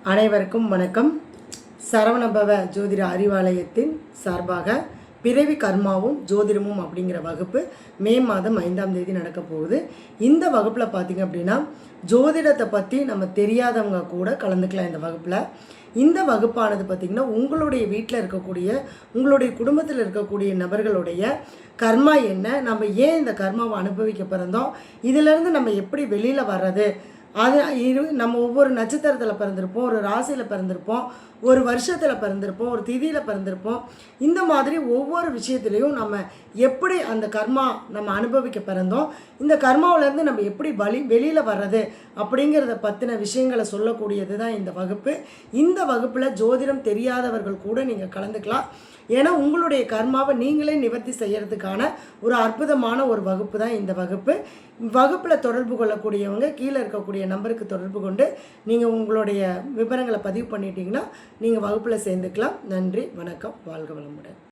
அனைவருக்கும் வணக்கம். சரவணபவ ஜோதிட அறிவாலயத்தின் சார்பாக பிறவி கர்மாவும் ஜோதிடமும் அப்படிங்கிற வகுப்பு மே மாதம் 5ஆம் தேதி நடக்க போகுது. இந்த வகுப்பில் பார்த்திங்க அப்படின்னா ஜோதிடத்தை பற்றி நம்ம தெரியாதவங்க கூட கலந்துக்கலாம். இந்த வகுப்பில் இந்த வகுப்பானது பார்த்திங்கன்னா உங்களுடைய வீட்டில் இருக்கக்கூடிய உங்களுடைய குடும்பத்தில் இருக்கக்கூடிய நபர்களுடைய கர்மா என்ன, நம்ம ஏன் இந்த கர்மாவை அனுபவிக்க பிறந்தோம், இதிலேருந்து நம்ம எப்படி வெளியில் வர்றது, அது நம்ம ஒவ்வொரு நட்சத்திரத்தில் பிறந்திருப்போம், ஒரு ராசியில் பிறந்திருப்போம், ஒரு வருஷத்தில் பிறந்திருப்போம், ஒரு திதியில் பிறந்திருப்போம். இந்த மாதிரி ஒவ்வொரு விஷயத்துலேயும் நம்ம எப்படி அந்த கர்மா நம்ம அனுபவிக்க பிறந்தோம், இந்த கர்மாவிலேருந்து நம்ம எப்படி வெளியில் வர்றது அப்படிங்கிறத பற்றின விஷயங்களை சொல்லக்கூடியது தான் இந்த வகுப்பு. இந்த வகுப்பில் ஜோதிடம் தெரியாதவர்கள் கூட நீங்கள் கலந்துக்கலாம். ஏன்னா உங்களுடைய கர்மாவை நீங்களே நிவர்த்தி செய்கிறதுக்கான ஒரு அற்புதமான ஒரு வகுப்பு தான் இந்த வகுப்பு. வகுப்பில் தொடர்பு கொள்ளக்கூடியவங்க கீழே இருக்கக்கூடிய நம்பருக்கு தொடர்பு கொண்டு நீங்கள் உங்களுடைய விவரங்களை பதிவு பண்ணிட்டீங்கன்னா நீங்கள் வகுப்பில் சேர்ந்துக்கலாம். நன்றி, வணக்கம், வாழ்க வளமுடன்.